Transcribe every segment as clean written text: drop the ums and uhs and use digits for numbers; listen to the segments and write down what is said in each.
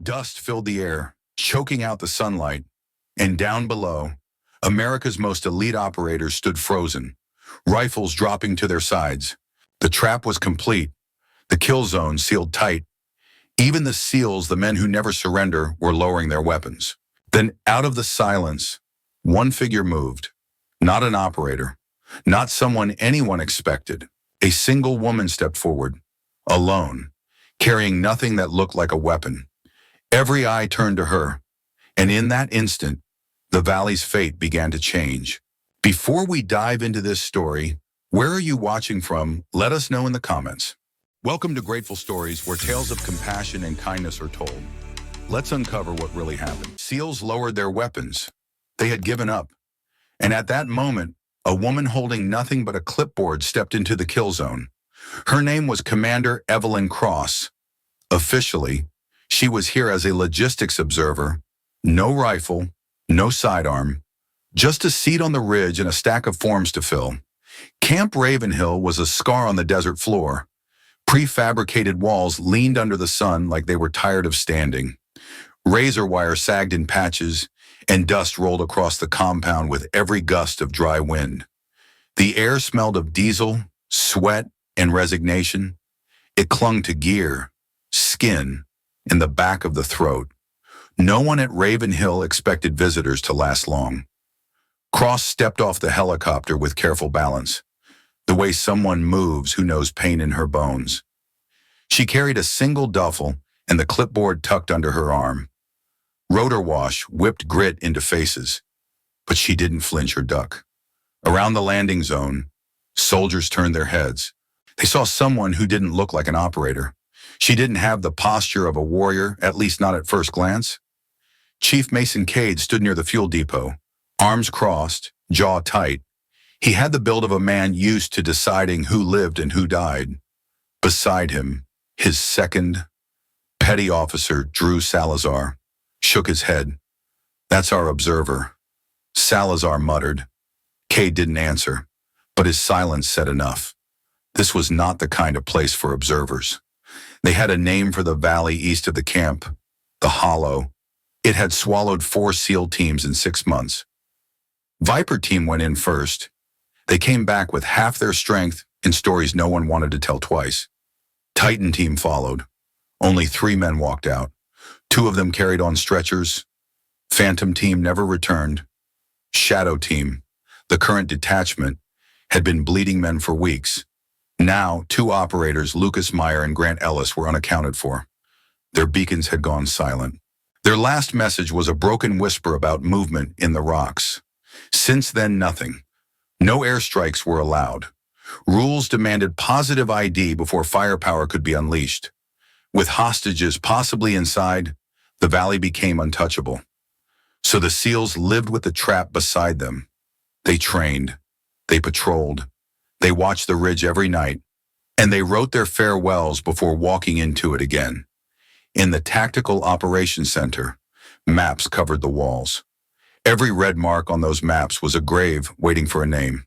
Dust filled the air, choking out the sunlight, and down below, America's most elite operators stood frozen, rifles dropping to their sides. The trap was complete, the kill zone sealed tight. Even the SEALs, the men who never surrender, were lowering their weapons. Then, out of the silence, one figure moved. Not an operator, not someone anyone expected. A single woman stepped forward, alone, carrying nothing that looked like a weapon. Every eye turned to her, and in that instant, the valley's fate began to change. Before we dive into this story, where are you watching from? Let us know in the comments. Welcome to Grateful Stories, where tales of compassion and kindness are told. Let's uncover what really happened. SEALs lowered their weapons. They had given up. And at that moment, a woman holding nothing but a clipboard stepped into the kill zone. Her name was Commander Evelyn Cross. Officially, she was here as a logistics observer. No rifle, no sidearm, just a seat on the ridge and a stack of forms to fill. Camp Ravenhill was a scar on the desert floor. Prefabricated walls leaned under the sun like they were tired of standing. Razor wire sagged in patches, and dust rolled across the compound with every gust of dry wind. The air smelled of diesel, sweat, and resignation. It clung to gear, skin, and the back of the throat. No one at Ravenhill expected visitors to last long. Cross stepped off the helicopter with careful balance, the way someone moves who knows pain in her bones. She carried a single duffel and the clipboard tucked under her arm. Rotor wash whipped grit into faces, but she didn't flinch or duck. Around the landing zone, soldiers turned their heads. They saw someone who didn't look like an operator. She didn't have the posture of a warrior, at least not at first glance. Chief Mason Cade stood near the fuel depot, arms crossed, jaw tight. He had the build of a man used to deciding who lived and who died. Beside him, his second, petty officer, Drew Salazar, shook his head. "That's our observer," Salazar muttered. Cade didn't answer, but his silence said enough. This was not the kind of place for observers. They had a name for the valley east of the camp, the Hollow. It had swallowed 4 SEAL teams in 6 months. Viper team went in first. They came back with half their strength in stories no one wanted to tell twice. Titan team followed. Only 3 men walked out. 2 of them carried on stretchers. Phantom team never returned. Shadow team, the current detachment, had been bleeding men for weeks. Now, 2 operators, Lucas Meyer and Grant Ellis, were unaccounted for. Their beacons had gone silent. Their last message was a broken whisper about movement in the rocks. Since then, nothing. No airstrikes were allowed. Rules demanded positive ID before firepower could be unleashed. With hostages possibly inside, the valley became untouchable. So the SEALs lived with the trap beside them. They trained. They patrolled. They watched the ridge every night, and they wrote their farewells before walking into it again. In the Tactical Operations Center, maps covered the walls. Every red mark on those maps was a grave waiting for a name.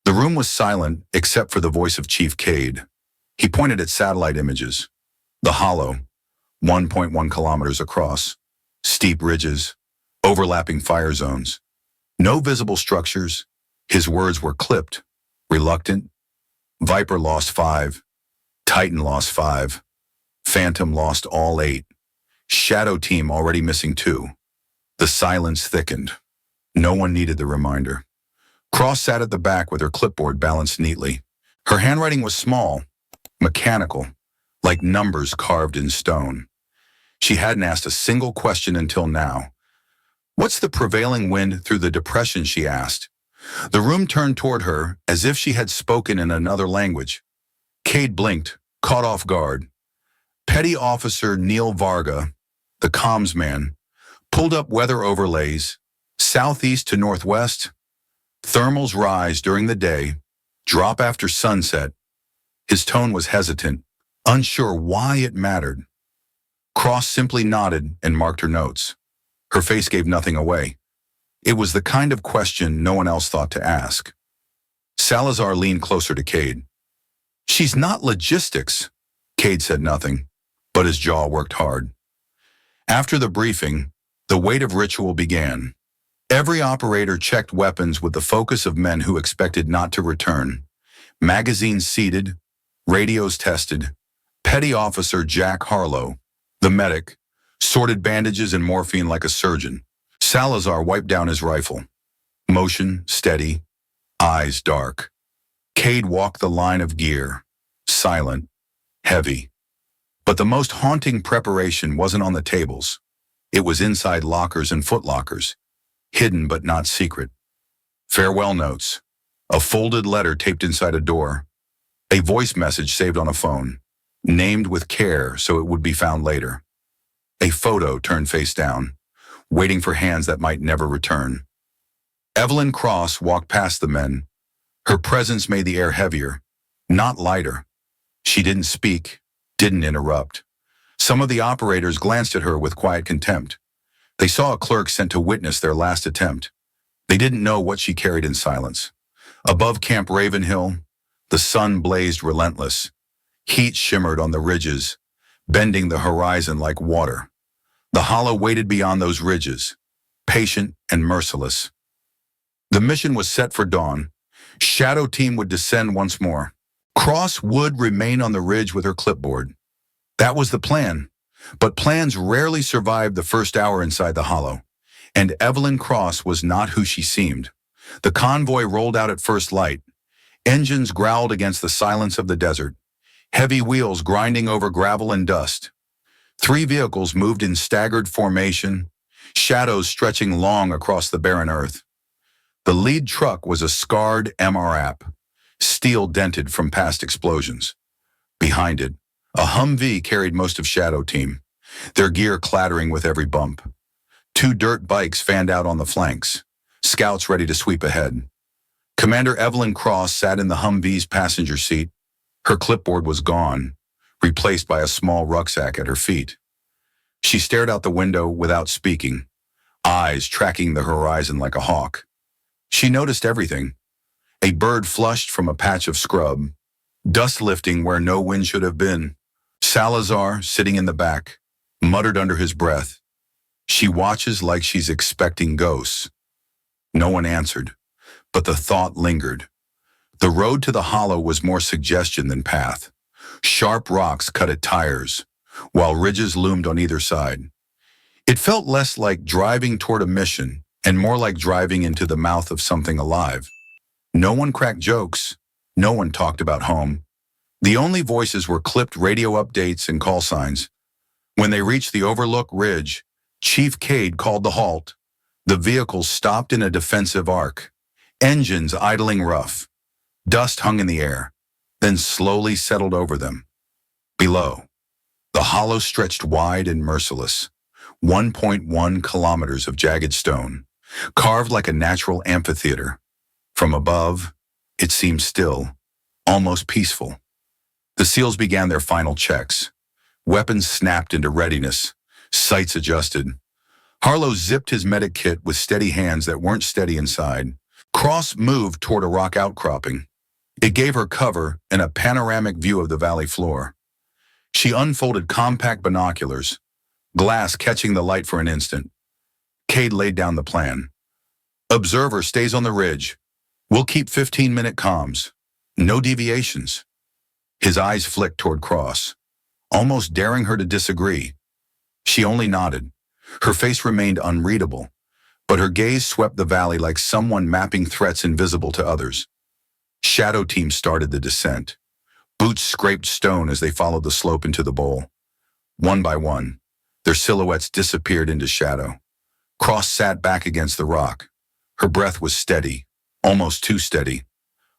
The room was silent except for the voice of Chief Cade. He pointed at satellite images. The Hollow, 1.1 kilometers across, steep ridges, overlapping fire zones. No visible structures. His words were clipped, reluctant. Viper lost 5. Titan lost 5. Phantom lost all 8. Shadow team already missing 2. The silence thickened. No one needed the reminder. Cross sat at the back with her clipboard balanced neatly. Her handwriting was small, mechanical, like numbers carved in stone. She hadn't asked a single question until now. "What's the prevailing wind through the depression?" she asked. The room turned toward her as if she had spoken in another language. Cade blinked, caught off guard. Petty Officer Neil Varga, the comms man, pulled up weather overlays, southeast to northwest. Thermals rise during the day, drop after sunset. His tone was hesitant, unsure why it mattered. Cross simply nodded and marked her notes. Her face gave nothing away. It was the kind of question no one else thought to ask. Salazar leaned closer to Cade. "She's not logistics." Cade said nothing, but his jaw worked hard. After the briefing, the weight of ritual began. Every operator checked weapons with the focus of men who expected not to return. Magazines seated, radios tested. Petty Officer Jack Harlow, the medic, sorted bandages and morphine like a surgeon. Salazar wiped down his rifle. Motion steady, eyes dark. Cade walked the line of gear, silent, heavy. But the most haunting preparation wasn't on the tables. It was inside lockers and footlockers, hidden but not secret. Farewell notes, a folded letter taped inside a door, a voice message saved on a phone, named with care so it would be found later. A photo turned face down, waiting for hands that might never return. Evelyn Cross walked past the men. Her presence made the air heavier, not lighter. She didn't speak, didn't interrupt. Some of the operators glanced at her with quiet contempt. They saw a clerk sent to witness their last attempt. They didn't know what she carried in silence. Above Camp Ravenhill, the sun blazed relentless. Heat shimmered on the ridges, bending the horizon like water. The hollow waited beyond those ridges, patient and merciless. The mission was set for dawn. Shadow Team would descend once more. Cross would remain on the ridge with her clipboard. That was the plan. But plans rarely survived the first hour inside the hollow. And Evelyn Cross was not who she seemed. The convoy rolled out at first light. Engines growled against the silence of the desert. Heavy wheels grinding over gravel and dust. 3 vehicles moved in staggered formation, shadows stretching long across the barren earth. The lead truck was a scarred MRAP, steel dented from past explosions. Behind it, a Humvee carried most of Shadow Team, their gear clattering with every bump. 2 dirt bikes fanned out on the flanks, scouts ready to sweep ahead. Commander Evelyn Cross sat in the Humvee's passenger seat. Her clipboard was gone, replaced by a small rucksack at her feet. She stared out the window without speaking, eyes tracking the horizon like a hawk. She noticed everything. A bird flushed from a patch of scrub, dust lifting where no wind should have been. Salazar, sitting in the back, muttered under his breath, "She watches like she's expecting ghosts." No one answered, but the thought lingered. The road to the hollow was more suggestion than path. Sharp rocks cut at tires, while ridges loomed on either side. It felt less like driving toward a mission and more like driving into the mouth of something alive. No one cracked jokes. No one talked about home. The only voices were clipped radio updates and call signs. When they reached the Overlook Ridge, Chief Cade called the halt. The vehicles stopped in a defensive arc, engines idling rough. Dust hung in the air, then slowly settled over them. Below, the hollow stretched wide and merciless, 1.1 kilometers of jagged stone, carved like a natural amphitheater. From above, it seemed still, almost peaceful. The SEALs began their final checks. Weapons snapped into readiness, sights adjusted. Harlow zipped his medic kit with steady hands that weren't steady inside. Cross moved toward a rock outcropping. It gave her cover and a panoramic view of the valley floor. She unfolded compact binoculars, glass catching the light for an instant. Cade laid down the plan. "Observer stays on the ridge. We'll keep 15-minute comms. No deviations." His eyes flicked toward Cross, almost daring her to disagree. She only nodded. Her face remained unreadable, but her gaze swept the valley like someone mapping threats invisible to others. Shadow Team started the descent. Boots scraped stone as they followed the slope into the bowl. One by one, their silhouettes disappeared into shadow. Cross sat back against the rock. Her breath was steady, almost too steady.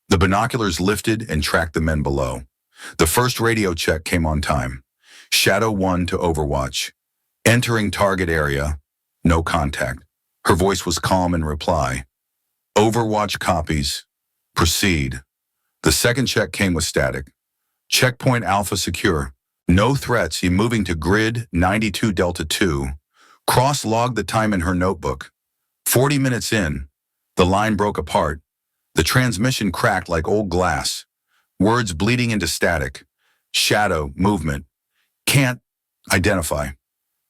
The binoculars lifted and tracked the men below. The first radio check came on time. Shadow 1 to Overwatch. Entering target area, no contact. Her voice was calm in reply. Overwatch copies. Proceed. The second check came with static. Checkpoint Alpha secure. No threats. You moving to grid 92 Delta 2. Cross logged the time in her notebook. 40 minutes in, the line broke apart. The transmission cracked like old glass. Words bleeding into static. Shadow, movement. Can't identify.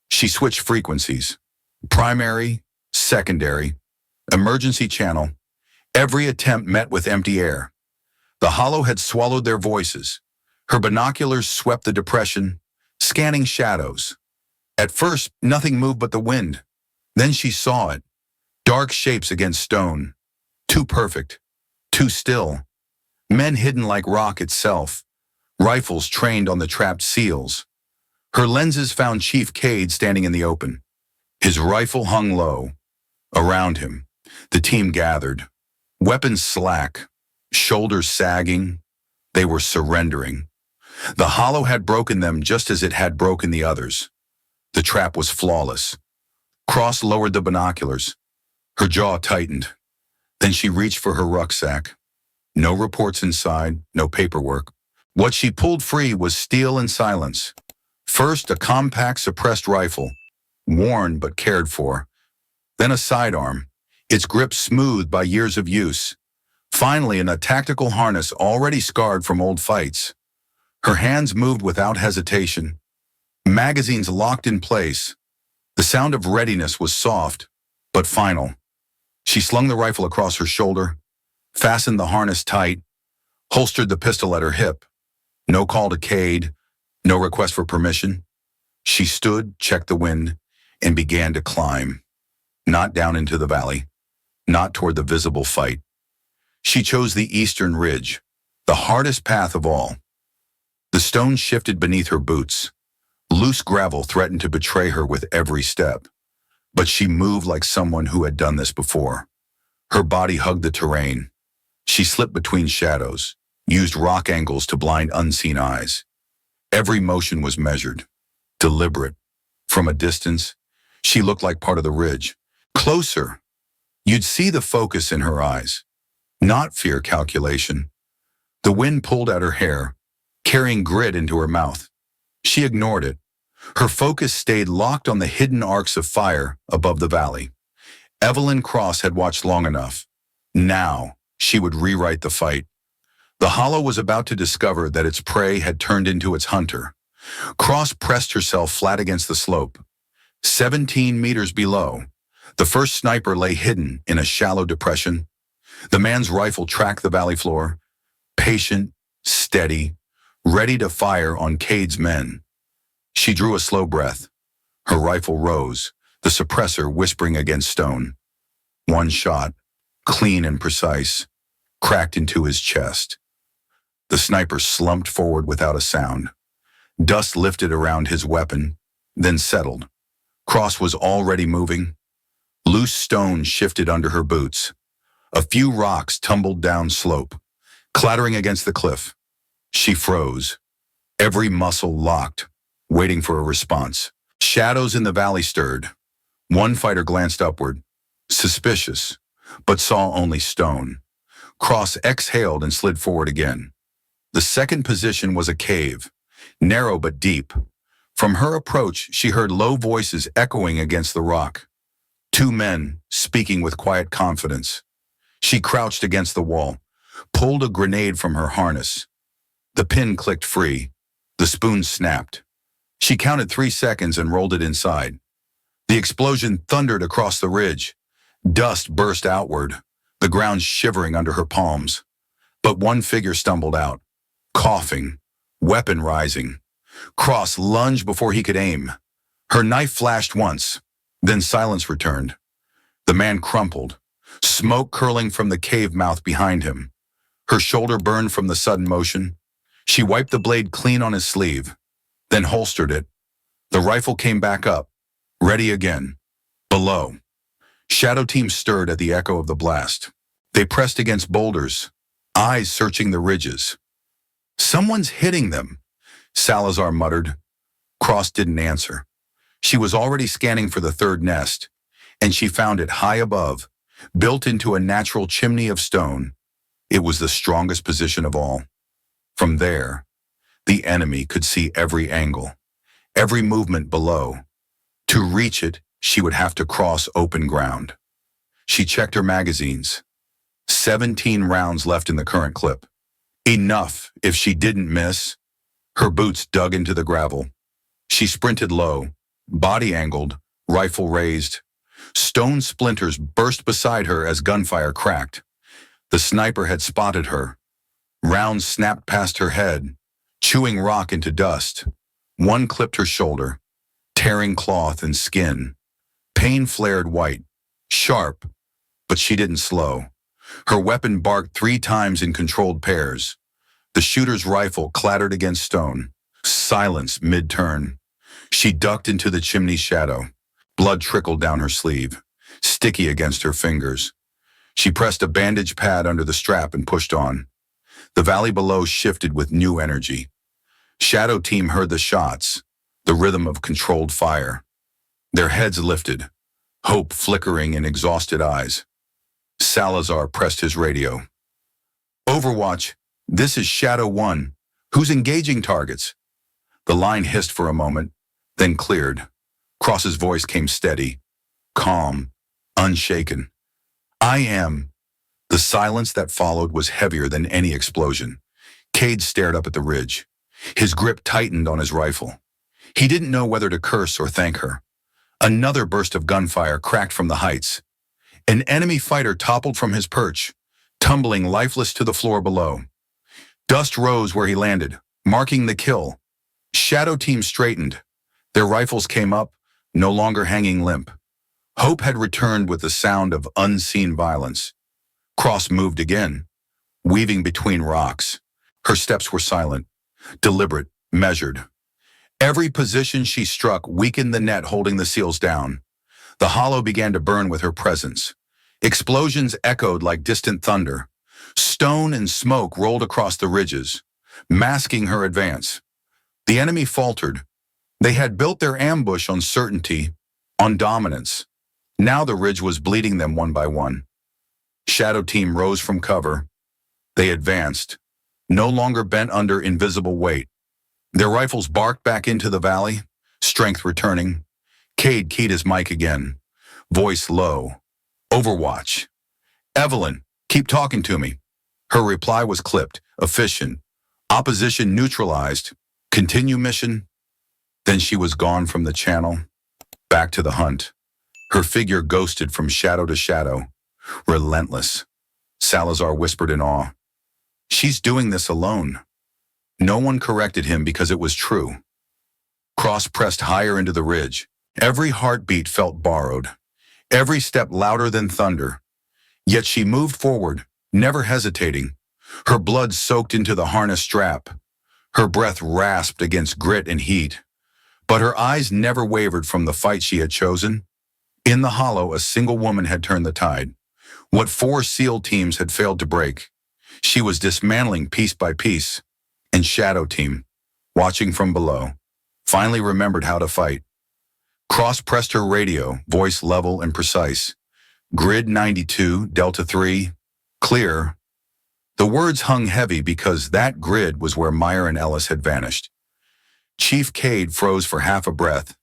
She switched frequencies. Primary, secondary, emergency channel. Every attempt met with empty air. The hollow had swallowed their voices. Her binoculars swept the depression, scanning shadows. At first, nothing moved but the wind. Then she saw it. Dark shapes against stone. Too perfect. Too still. Men hidden like rock itself. Rifles trained on the trapped seals. Her lenses found Chief Cade standing in the open. His rifle hung low. Around him, the team gathered. Weapons slack. Shoulders sagging. They were surrendering. The hollow had broken them just as it had broken the others. The trap was flawless. Cross lowered the binoculars. Her jaw tightened. Then she reached for her rucksack. No reports inside, no paperwork. What she pulled free was steel and silence. First, a compact suppressed rifle, worn but cared for. Then a sidearm, its grip smoothed by years of use. Finally, in a tactical harness already scarred from old fights. Her hands moved without hesitation. Magazines locked in place. The sound of readiness was soft, but final. She slung the rifle across her shoulder, fastened the harness tight, holstered the pistol at her hip. No call to Cade, no request for permission. She stood, checked the wind, and began to climb. Not down into the valley, not toward the visible fight. She chose the eastern ridge, the hardest path of all. The stones shifted beneath her boots. Loose gravel threatened to betray her with every step. But she moved like someone who had done this before. Her body hugged the terrain. She slipped between shadows, used rock angles to blind unseen eyes. Every motion was measured, deliberate. From a distance, she looked like part of the ridge. Closer, you'd see the focus in her eyes, not fear calculation. The wind pulled at her hair, carrying grit into her mouth. She ignored it. Her focus stayed locked on the hidden arcs of fire above the valley. Evelyn Cross had watched long enough. Now, she would rewrite the fight. The hollow was about to discover that its prey had turned into its hunter. Cross pressed herself flat against the slope. 17 meters below, the first sniper lay hidden in a shallow depression. The man's rifle tracked the valley floor, patient, steady, ready to fire on Cade's men. She drew a slow breath. Her rifle rose, the suppressor whispering against stone. One shot, clean and precise, cracked into his chest. The sniper slumped forward without a sound. Dust lifted around his weapon, then settled. Cross was already moving. Loose stone shifted under her boots. A few rocks tumbled down slope, clattering against the cliff. She froze, every muscle locked, waiting for a response. Shadows in the valley stirred. One fighter glanced upward, suspicious, but saw only stone. Cross exhaled and slid forward again. The second position was a cave, narrow but deep. From her approach, she heard low voices echoing against the rock. Two men speaking with quiet confidence. She crouched against the wall, pulled a grenade from her harness. The pin clicked free. The spoon snapped. She counted 3 seconds and rolled it inside. The explosion thundered across the ridge. Dust burst outward, the ground shivering under her palms. But one figure stumbled out, coughing, weapon rising. Cross lunged before he could aim. Her knife flashed once, then silence returned. The man crumpled, smoke curling from the cave mouth behind him. Her shoulder burned from the sudden motion. She wiped the blade clean on his sleeve, then holstered it. The rifle came back up, ready again. Below, shadow teams stirred at the echo of the blast. They pressed against boulders, eyes searching the ridges. "Someone's hitting them," Salazar muttered. Cross didn't answer. She was already scanning for the third nest, and she found it high above, built into a natural chimney of stone. It was the strongest position of all. From there, the enemy could see every angle, every movement below. To reach it, she would have to cross open ground. She checked her magazines. 17 rounds left in the current clip. Enough if she didn't miss. Her boots dug into the gravel. She sprinted low, body angled, rifle raised. Stone splinters burst beside her as gunfire cracked. The sniper had spotted her. Rounds snapped past her head, chewing rock into dust. One clipped her shoulder, tearing cloth and skin. Pain flared white, sharp, but she didn't slow. Her weapon barked 3 times in controlled pairs. The shooter's rifle clattered against stone. Silence mid-turn. She ducked into the chimney's shadow. Blood trickled down her sleeve, sticky against her fingers. She pressed a bandage pad under the strap and pushed on. The valley below shifted with new energy. Shadow Team heard the shots, the rhythm of controlled fire. Their heads lifted, hope flickering in exhausted eyes. Salazar pressed his radio. "Overwatch, this is Shadow 1. Who's engaging targets?" The line hissed for a moment, then cleared. Cross's voice came steady, calm, unshaken. "I am." The silence that followed was heavier than any explosion. Cade stared up at the ridge. His grip tightened on his rifle. He didn't know whether to curse or thank her. Another burst of gunfire cracked from the heights. An enemy fighter toppled from his perch, tumbling lifeless to the floor below. Dust rose where he landed, marking the kill. Shadow Team straightened. Their rifles came up, no longer hanging limp. Hope had returned with the sound of unseen violence. Cross moved again, weaving between rocks. Her steps were silent, deliberate, measured. Every position she struck weakened the net holding the seals down. The hollow began to burn with her presence. Explosions echoed like distant thunder. Stone and smoke rolled across the ridges, masking her advance. The enemy faltered. They had built their ambush on certainty, on dominance. Now the ridge was bleeding them one by one. Shadow Team rose from cover. They advanced, no longer bent under invisible weight. Their rifles barked back into the valley, strength returning. Cade keyed his mic again, voice low. "Overwatch. Evelyn, keep talking to me." Her reply was clipped, efficient. "Opposition neutralized. Continue mission." Then she was gone from the channel, back to the hunt. Her figure ghosted from shadow to shadow, relentless. Salazar whispered in awe. "She's doing this alone." No one corrected him because it was true. Cross pressed higher into the ridge. Every heartbeat felt borrowed, every step louder than thunder. Yet she moved forward, never hesitating. Her blood soaked into the harness strap. Her breath rasped against grit and heat. But her eyes never wavered from the fight she had chosen. In the hollow, a single woman had turned the tide. What 4 SEAL teams had failed to break, she was dismantling piece by piece. And Shadow Team, watching from below, finally remembered how to fight. Cross pressed her radio, voice level and precise. "Grid 92, Delta 3, clear." The words hung heavy because that grid was where Meyer and Ellis had vanished. Chief Cade froze for half a breath.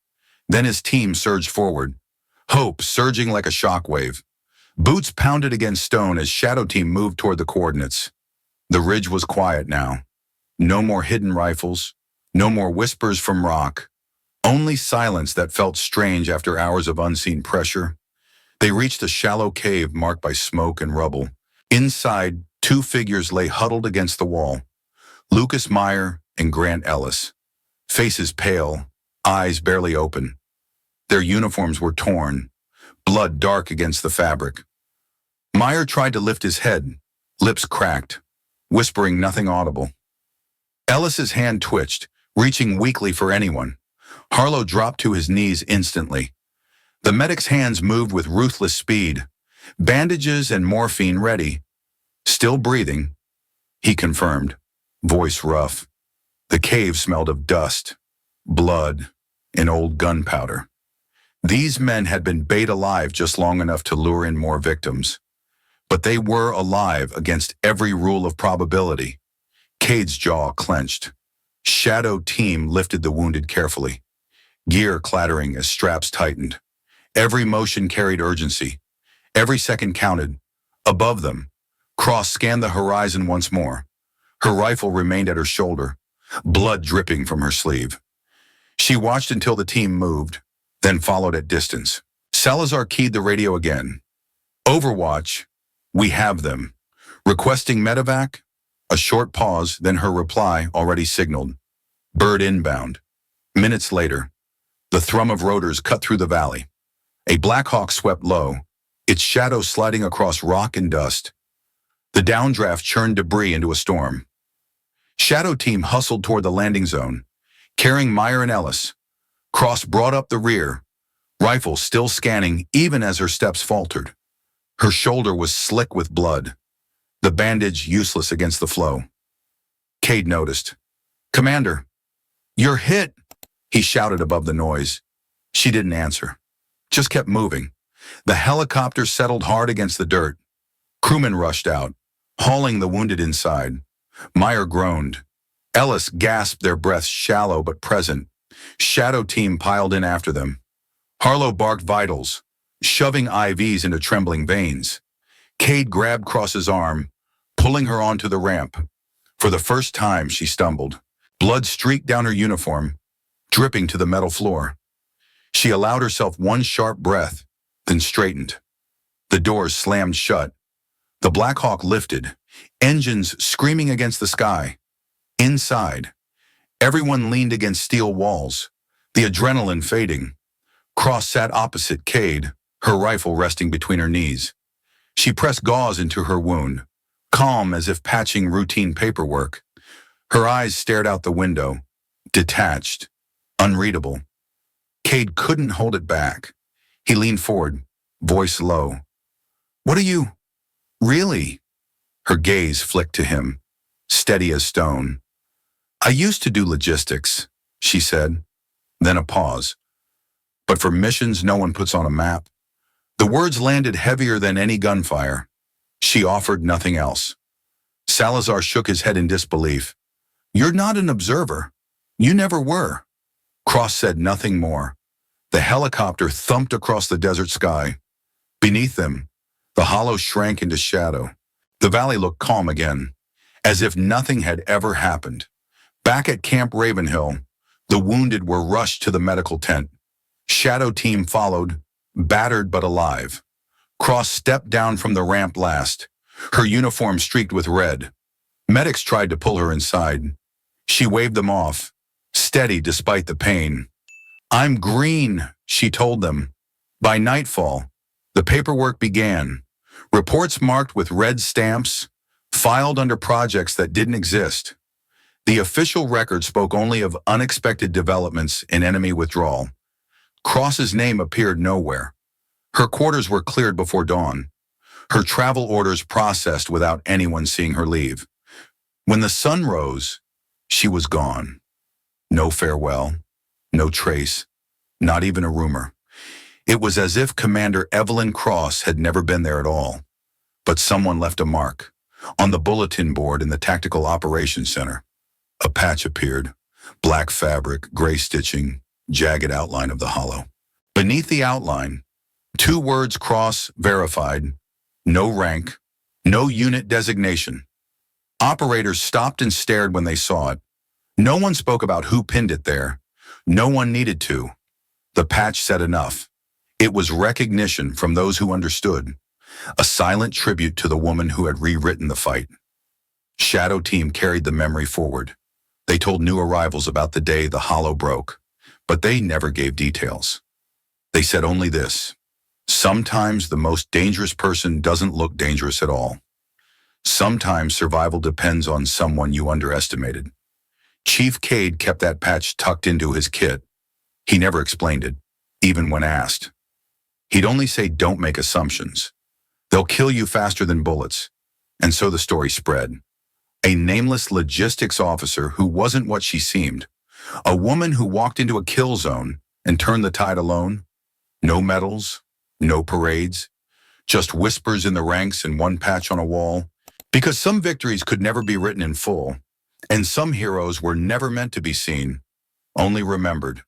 Then his team surged forward, hope surging like a shockwave. Boots pounded against stone as Shadow Team moved toward the coordinates. The ridge was quiet now. No more hidden rifles, no more whispers from rock, only silence that felt strange after hours of unseen pressure. They reached a shallow cave marked by smoke and rubble. Inside, 2 figures lay huddled against the wall, Lucas Meyer and Grant Ellis. Faces pale, eyes barely open. Their uniforms were torn, blood dark against the fabric. Meyer tried to lift his head, lips cracked, whispering nothing audible. Ellis's hand twitched, reaching weakly for anyone. Harlow dropped to his knees instantly. The medic's hands moved with ruthless speed, bandages and morphine ready. "Still breathing," he confirmed, voice rough. The cave smelled of dust, blood, and old gunpowder. These men had been bait alive just long enough to lure in more victims. But they were alive against every rule of probability. Cade's jaw clenched. Shadow Team lifted the wounded carefully, gear clattering as straps tightened. Every motion carried urgency. Every second counted. Above them, Cross scanned the horizon once more. Her rifle remained at her shoulder, blood dripping from her sleeve. She watched until the team moved, then followed at distance. Salazar keyed the radio again. Overwatch, we have them. Requesting medevac? A short pause, then her reply already signaled. Bird inbound. Minutes later, the thrum of rotors cut through the valley. A Black Hawk swept low, its shadow sliding across rock and dust. The downdraft churned debris into a storm. Shadow Team hustled toward the landing zone, carrying Meyer and Ellis. Cross brought up the rear, rifle still scanning even as her steps faltered. Her shoulder was slick with blood, the bandage useless against the flow. Cade noticed. "Commander, you're hit," he shouted above the noise. She didn't answer, just kept moving. The helicopter settled hard against the dirt. Crewmen rushed out, hauling the wounded inside. Meyer groaned. Ellis gasped, their breaths shallow but present. Shadow Team piled in after them. Harlow barked vitals, shoving IVs into trembling veins. Cade grabbed Cross's arm, pulling her onto the ramp. For the first time, she stumbled. Blood streaked down her uniform, dripping to the metal floor. She allowed herself one sharp breath, then straightened. The doors slammed shut. The Black Hawk lifted, engines screaming against the sky. Inside, everyone leaned against steel walls, the adrenaline fading. Cross sat opposite Cade, her rifle resting between her knees. She pressed gauze into her wound, calm as if patching routine paperwork. Her eyes stared out the window, detached, unreadable. Cade couldn't hold it back. He leaned forward, voice low. "What are you, really?" Her gaze flicked to him, steady as stone. "I used to do logistics," she said, then a pause. "But for missions no one puts on a map." The words landed heavier than any gunfire. She offered nothing else. Salazar shook his head in disbelief. "You're not an observer. You never were." Cross said nothing more. The helicopter thumped across the desert sky. Beneath them, the hollow shrank into shadow. The valley looked calm again, as if nothing had ever happened. Back at Camp Ravenhill, the wounded were rushed to the medical tent. Shadow Team followed, battered but alive. Cross stepped down from the ramp last, her uniform streaked with red. Medics tried to pull her inside. She waved them off, steady despite the pain. "I'm green," she told them. By nightfall, the paperwork began. Reports marked with red stamps, filed under projects that didn't exist. The official record spoke only of unexpected developments in enemy withdrawal. Cross's name appeared nowhere. Her quarters were cleared before dawn. Her travel orders processed without anyone seeing her leave. When the sun rose, she was gone. No farewell, no trace, not even a rumor. It was as if Commander Evelyn Cross had never been there at all. But someone left a mark. On the bulletin board in the Tactical Operations Center, a patch appeared. Black fabric, gray stitching, jagged outline of the hollow. Beneath the outline, 2 words: Cross verified. No rank, no unit designation. Operators stopped and stared when they saw it. No one spoke about who pinned it there. No one needed to. The patch said enough. It was recognition from those who understood. A silent tribute to the woman who had rewritten the fight. Shadow Team carried the memory forward. They told new arrivals about the day the hollow broke, but they never gave details. They said only this: sometimes the most dangerous person doesn't look dangerous at all. Sometimes survival depends on someone you underestimated. Chief Cade kept that patch tucked into his kit. He never explained it, even when asked. He'd only say, "Don't make assumptions. They'll kill you faster than bullets." And so the story spread. A nameless logistics officer who wasn't what she seemed. A woman who walked into a kill zone and turned the tide alone. No medals, no parades, just whispers in the ranks and one patch on a wall. Because some victories could never be written in full, and some heroes were never meant to be seen, only remembered.